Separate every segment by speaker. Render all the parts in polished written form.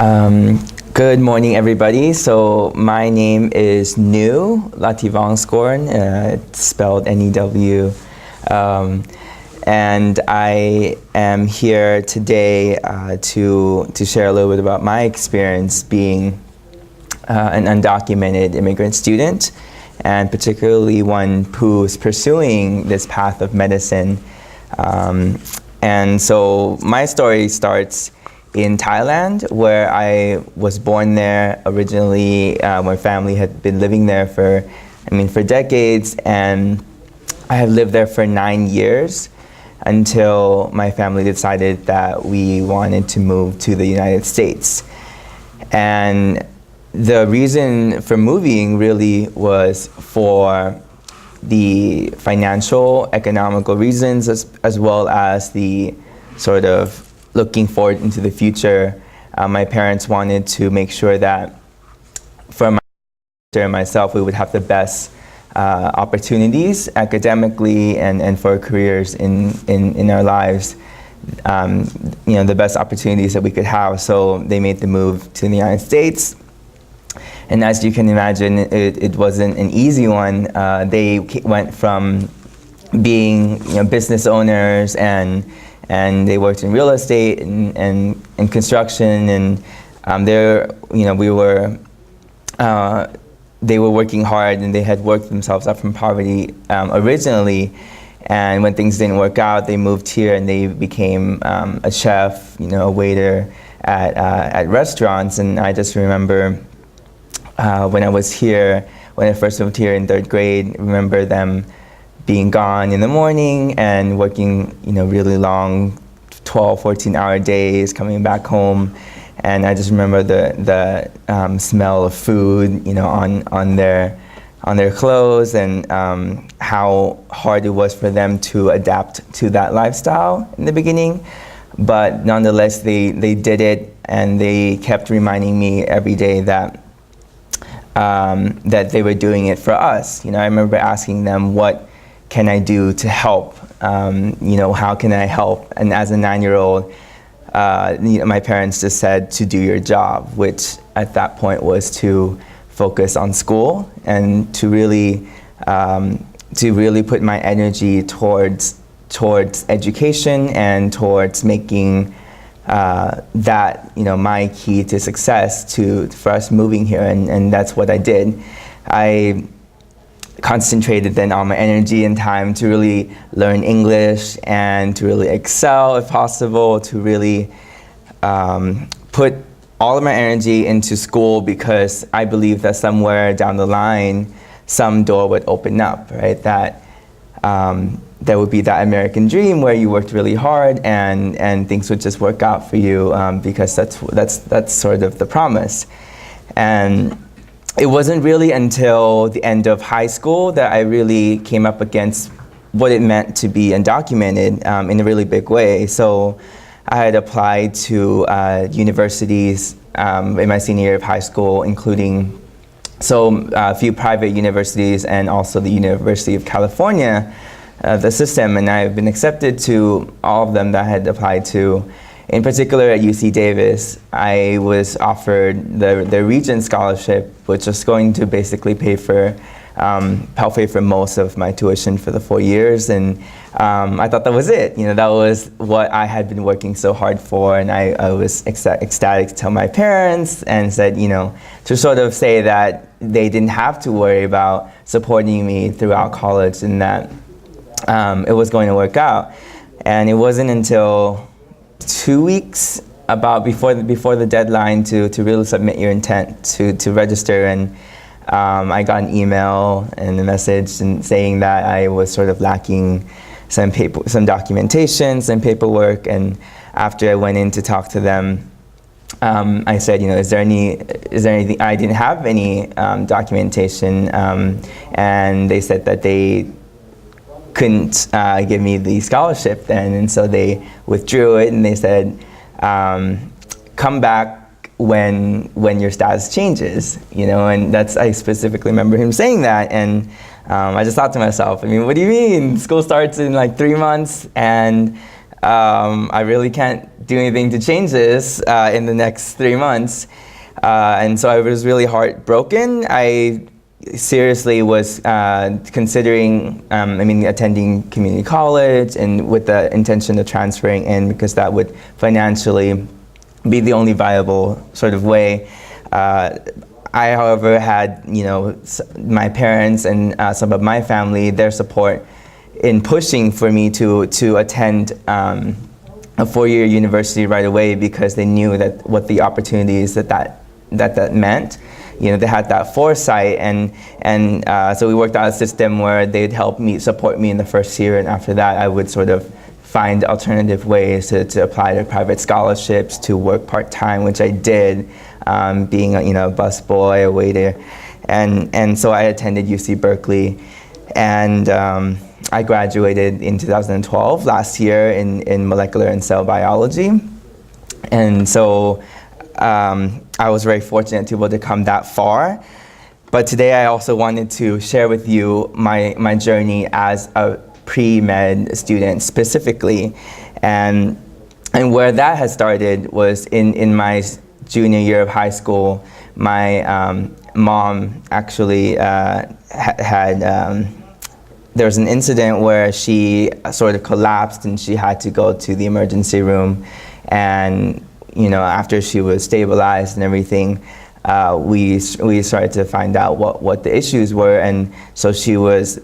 Speaker 1: Good morning, everybody. So my name is Latthivongskorn. It's spelled N-E-W. And I am here today to share a little bit about my experience being an undocumented immigrant student, and particularly one who's pursuing this path of medicine. And so my story starts in Thailand, where I was born there originally. My family had been living there for decades, and I have lived there for 9 years until my family decided that we wanted to move to the United States. And the reason for moving really was for the financial, economical reasons, as well as the sort of looking forward into the future. My parents wanted to make sure that for my sister and myself, we would have the best opportunities academically and for careers in our lives, the best opportunities that we could have. So they made the move to the United States. And as you can imagine, it wasn't an easy one. They went from being business owners, and they worked in real estate and construction, and they were working hard, and they had worked themselves up from poverty originally. And when things didn't work out, they moved here and they became a chef, a waiter at restaurants. And I just remember when I first moved here in 3rd grade, remember them being gone in the morning and working, really long, 12, 14-hour days, coming back home. And I just remember the smell of food, on their clothes, and how hard it was for them to adapt to that lifestyle in the beginning. But nonetheless, they did it, and they kept reminding me every day that they were doing it for us. I remember asking them, what can I do to help? How can I help? And as a 9-year-old, my parents just said to do your job, which at that point was to focus on school and to really put my energy towards education and towards making that my key to success for us moving here, and that's what I did. I concentrated then all my energy and time to really learn English and to really excel if possible, to really put all of my energy into school, because I believe that somewhere down the line some door would open up, right? That there would be that American dream where you worked really hard and things would just work out for you, because that's sort of the promise. And it wasn't really until the end of high school that I really came up against what it meant to be undocumented in a really big way. So I had applied to universities in my senior year of high school, including a few private universities and also the University of California, the system, and I've been accepted to all of them that I had applied to. In particular, at UC Davis, I was offered the Regent Scholarship, which was going to basically help pay for most of my tuition for the 4 years, and I thought that was it. That was what I had been working so hard for, and I was ecstatic to tell my parents and said, to sort of say that they didn't have to worry about supporting me throughout college, and that it was going to work out. And it wasn't until 2 weeks before the deadline to really submit your intent to register, and I got an email and a message saying that I was sort of lacking some documentation, some paperwork. And after I went in to talk to them, I said, is there anything? I didn't have any documentation, and they said that they couldn't give me the scholarship then, and so they withdrew it, and they said, come back when your status changes, and I specifically remember him saying that, and I just thought to myself, what do you mean? School starts in like 3 months, and I really can't do anything to change this in the next 3 months. And so I was really heartbroken. I seriously was considering, attending community college and with the intention of transferring in because that would financially be the only viable sort of way. I, however, had, my parents and some of my family, their support in pushing for me to attend a 4-year university right away because they knew that what the opportunities that meant. They had that foresight, and so we worked out a system where they'd support me in the first year, and after that I would sort of find alternative ways to apply to private scholarships, to work part-time, which I did, being a busboy, a waiter, and so I attended UC Berkeley, and I graduated in 2012, last year, in molecular and cell biology, and so I was very fortunate to be able to come that far. But today I also wanted to share with you my journey as a pre-med student specifically. And where that has started was in my junior year of high school. My mom actually there was an incident where she sort of collapsed and she had to go to the emergency room, and after she was stabilized and everything, we started to find out what the issues were, and so she was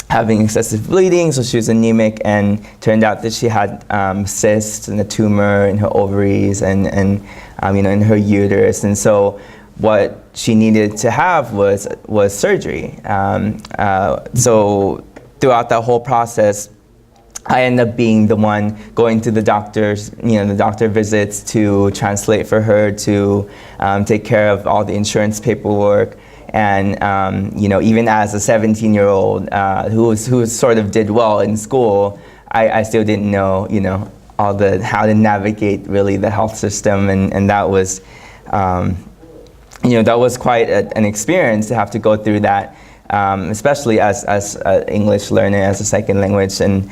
Speaker 1: having excessive bleeding, so she was anemic, and turned out that she had cysts and a tumor in her ovaries and in her uterus, and so what she needed to have was surgery. So throughout that whole process, I ended up being the one going to the doctors, the doctor visits, to translate for her, to take care of all the insurance paperwork, and even as a 17-year-old who sort of did well in school, I still didn't know how to navigate really the health system, and that was that was quite an experience to have to go through that, especially as an English learner, as a second language. And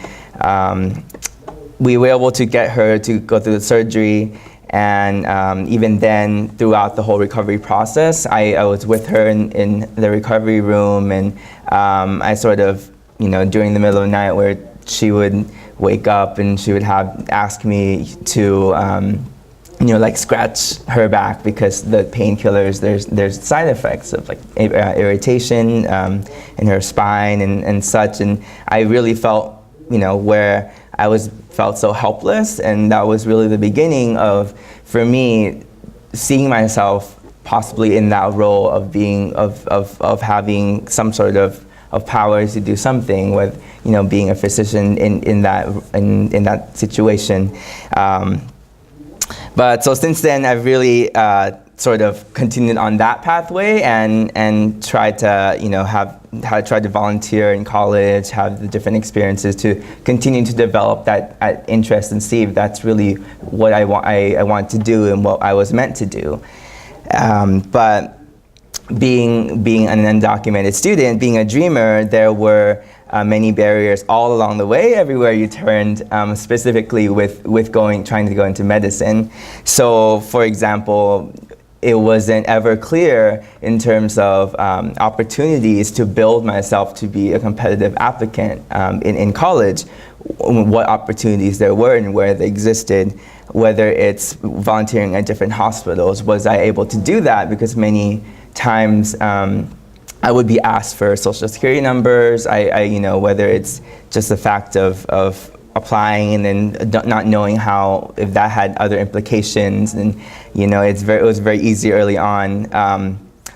Speaker 1: we were able to get her to go through the surgery, and even then, throughout the whole recovery process, I was with her in the recovery room, and I sort of, during the middle of the night where she would wake up and she would ask me to scratch her back, because the painkillers, there's side effects of irritation in her spine and such, and I really felt where I felt so helpless, and that was really the beginning of, for me, seeing myself possibly in that role of being of having some sort of powers to do something with being a physician in that situation. But so since then, I've really sort of continued on that pathway and tried to tried to volunteer in college, have the different experiences to continue to develop that interest and see if that's really what I want to do and what I was meant to do. But being an undocumented student, being a dreamer, there were many barriers all along the way, everywhere you turned, specifically with trying to go into medicine. So, for example, it wasn't ever clear in terms of opportunities to build myself to be a competitive applicant in college, what opportunities there were and where they existed, whether it's volunteering at different hospitals. Was I able to do that? Because many times I would be asked for social security numbers, whether it's just the fact of applying and then not knowing if that had other implications, and it was very easy early on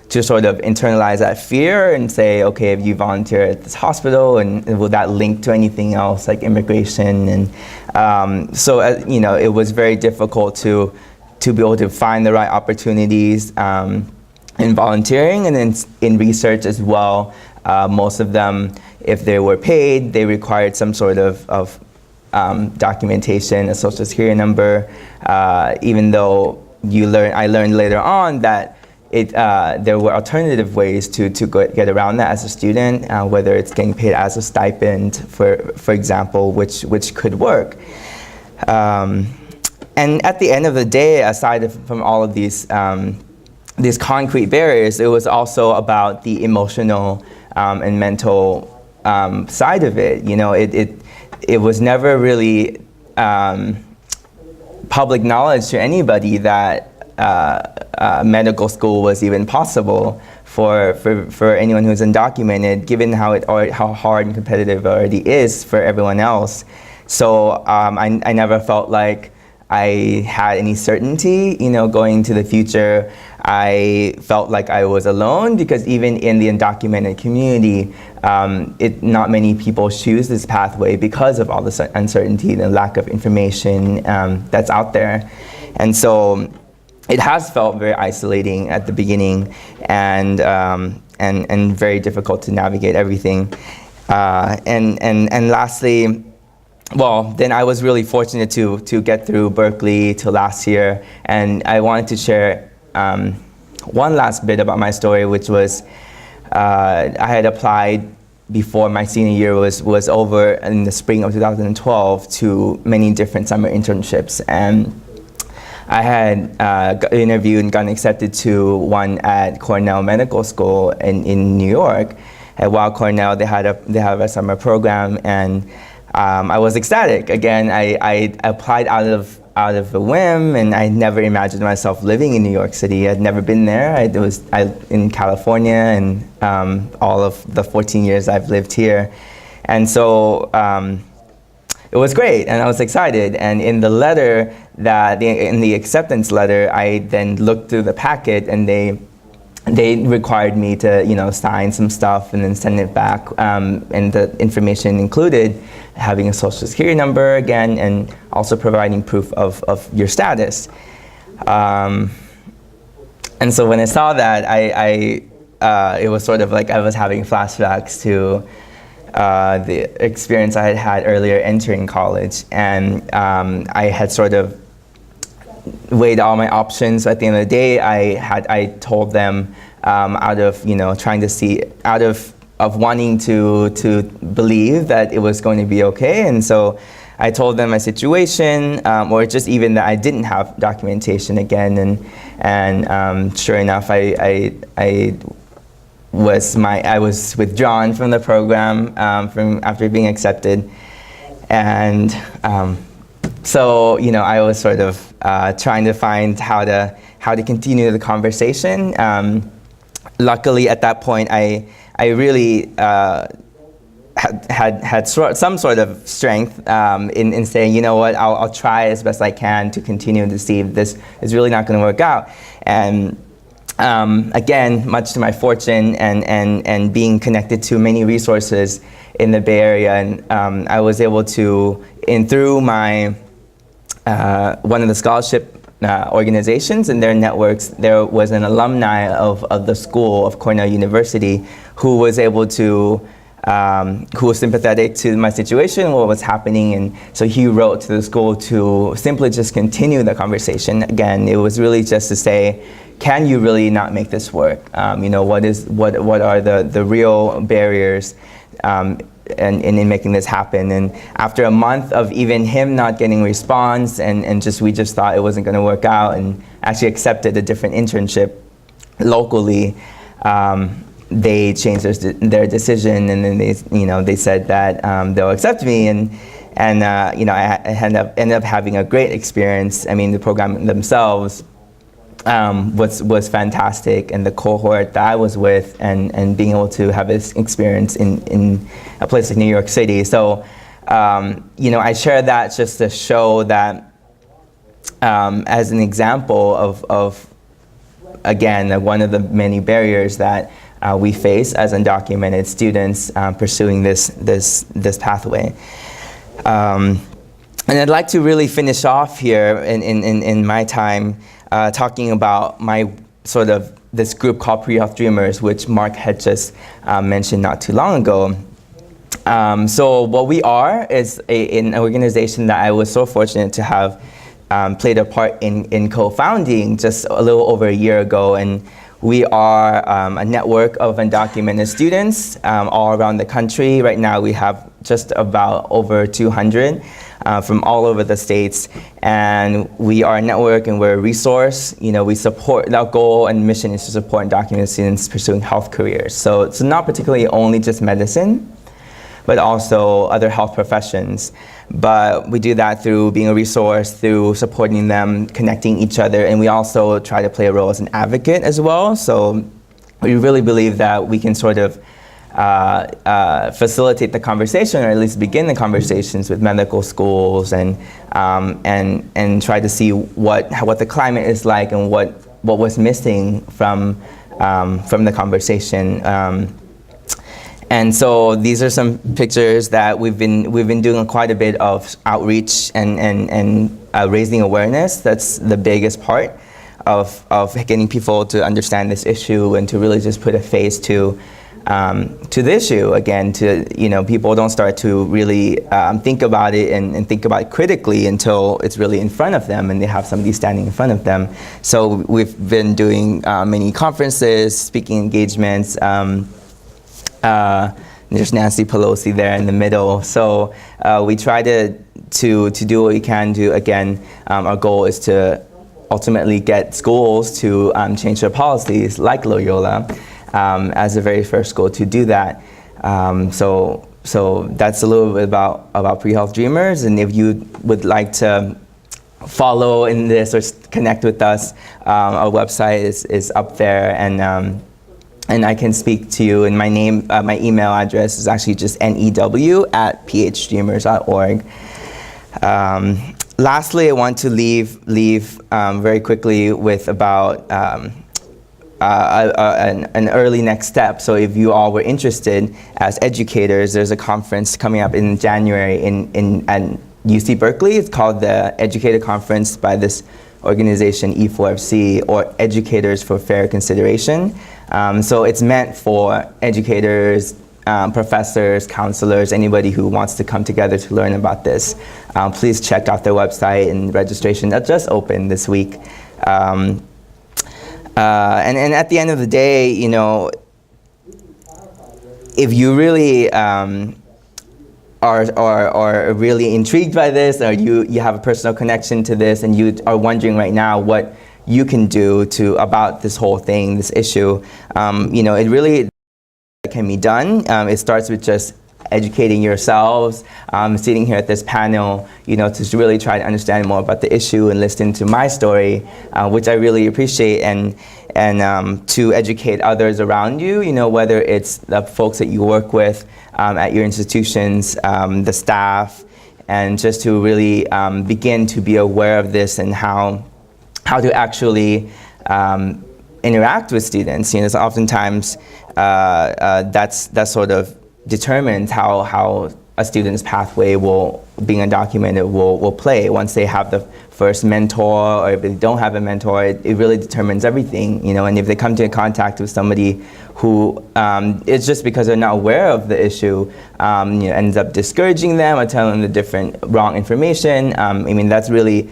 Speaker 1: to sort of internalize that fear and say, okay, if you volunteer at this hospital, and will that link to anything else like immigration? And so it was very difficult to be able to find the right opportunities in volunteering, and then in research as well. Most of them, if they were paid, they required some sort of documentation, a social security number, even though I learned later on that there were alternative ways to get around that as a student, whether it's getting paid as a stipend, for example, which could work. And at the end of the day, aside from all of these concrete barriers, it was also about the emotional and mental side of it. You know, it was never really public knowledge to anybody that medical school was even possible for anyone who's undocumented, given how hard and competitive it already is for everyone else. So I never felt like I had any certainty, you know, going into the future. I felt like I was alone because even in the undocumented community, not many people choose this pathway because of all the uncertainty, the lack of information that's out there. And so it has felt very isolating at the beginning and very difficult to navigate everything. And lastly, well, then I was really fortunate to get through Berkeley till last year, and I wanted to share one last bit about my story, which was I had applied before my senior year was over in the spring of 2012 to many different summer internships, and I had got interviewed and gotten accepted to one at Cornell Medical School in New York. At Weill Cornell, they have a summer program, and I was ecstatic. Again, I applied out of a whim, and I never imagined myself living in New York City. I'd never been there. I in California, and all of the 14 years I've lived here, and so it was great, and I was excited. And in the letter in the acceptance letter, I then looked through the packet, and they required me to, you know, sign some stuff and then send it back. And the information included having a social security number again, and also providing proof of your status. And so when I saw that, it was sort of like I was having flashbacks to the experience I had earlier entering college. And I had sort of weighed all my options. At the end of the day, I told them out of, you know, trying to see, out of wanting to believe that it was going to be okay. And so I told them my situation, or just even that I didn't have documentation again. And sure enough, I was withdrawn from the program from after being accepted. And so, you know, I was sort of trying to find how to continue the conversation. Luckily, at that point, I really had some sort of strength in saying, you know what, I'll try as best I can to continue to see if this is really not going to work out. And again, much to my fortune and being connected to many resources in the Bay Area, and I was able to, through my one of the scholarship organizations and their networks, there was an alumni of the school of Cornell University who was able to, who was sympathetic to my situation, what was happening, and so he wrote to the school to simply just continue the conversation. Again, it was really just to say, can you really not make this work? You know, what are the real barriers and in making this happen? And after a month of even him not getting response, and we just thought it wasn't going to work out, and actually accepted a different internship locally, they changed their decision, and then they said that they'll accept me, and you know, I ended up having a great experience. I mean, the program themselves was fantastic, and the cohort that I was with, and being able to have this experience in a place like New York City. So, you know, I share that just to show that as an example of again, one of the many barriers that we face as undocumented students pursuing this pathway. And I'd like to really finish off here in my time talking about my sort of this group called Pre-Health Dreamers, which Mark had just mentioned not too long ago. So what we are is an organization that I was so fortunate to have played a part in co-founding just a little over a year ago. And we are a network of undocumented students all around the country. Right now we have just about over 200 from all over the states, and we are a network and we're a resource. We support, our goal and mission is to support undocumented students pursuing health careers. So it's not particularly only just medicine, but also other health professions. But we do that through being a resource, through supporting them, connecting each other, and we also try to play a role as an advocate as well. So we really believe that we can sort of facilitate the conversation, or at least begin the conversations with medical schools, and try to see what the climate is like and what was missing from the conversation. And so these are some pictures that we've been doing quite a bit of outreach and raising awareness. That's the biggest part of getting people to understand this issue and to really just put a face to the issue. Again, people don't start to really think about it and think about it critically until it's really in front of them and they have somebody standing in front of them. So we've been doing many conferences, speaking engagements. There's Nancy Pelosi there in the middle. So we try to do what we can do. Again, our goal is to ultimately get schools to change their policies, like Loyola, as the very first school to do that. So that's a little bit about Pre-Health Dreamers. And if you would like to follow in this or connect with us, our website is up there, and I can speak to you. And my email address is actually just new@phdreamers.org. Lastly, I want to leave very quickly with about an early next step. So if you all were interested as educators, there's a conference coming up in January at UC Berkeley. It's called the Educator Conference by this organization E4FC, or Educators for Fair Consideration. So it's meant for educators, professors, counselors, anybody who wants to come together to learn about this. Please check out their website, and registration that just opened this week. And at the end of the day, if you really are really intrigued by this, or you have a personal connection to this, and you are wondering right now what you can do about this whole thing, this issue, it really can be done. It starts with just educating yourselves, sitting here at this panel, to really try to understand more about the issue and listen to my story, which I really appreciate, and to educate others around you, whether it's the folks that you work with at your institutions, the staff, and just to really begin to be aware of this and how to actually interact with students. So oftentimes that's sort of determines how a student's pathway being undocumented will play once they have the first mentor, or if they don't have a mentor. It really determines everything, and if they come into contact with somebody who it's just because they're not aware of the issue, ends up discouraging them or telling them the different wrong information. That's really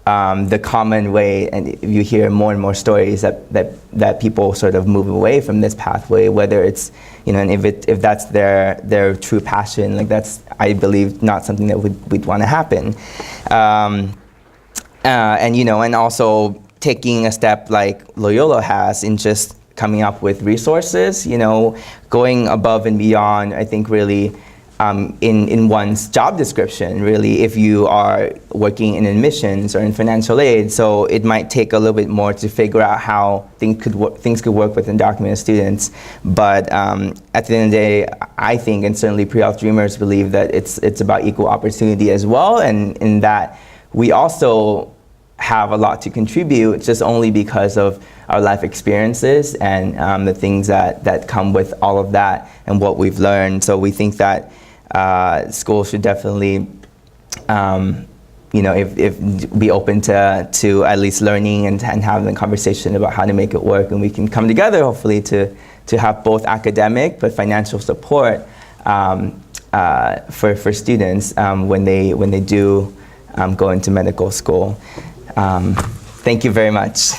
Speaker 1: the common way, and you hear more and more stories that people sort of move away from this pathway, whether it's, and if that's their true passion, that's, I believe, not something that we'd want to happen. And also taking a step like Loyola has in just coming up with resources, going above and beyond, I think, really in one's job description, really, if you are working in admissions or in financial aid. So it might take a little bit more to figure out how things could work with undocumented students. But at the end of the day, I think, and certainly Pre-Health Dreamers believe, that it's about equal opportunity as well, and in that we also have a lot to contribute, just only because of our life experiences and the things that come with all of that and what we've learned. So we think that schools should definitely, if be open to at least learning and having a conversation about how to make it work, and we can come together, hopefully, to have both academic but financial support for students when they do go into medical school. Thank you very much.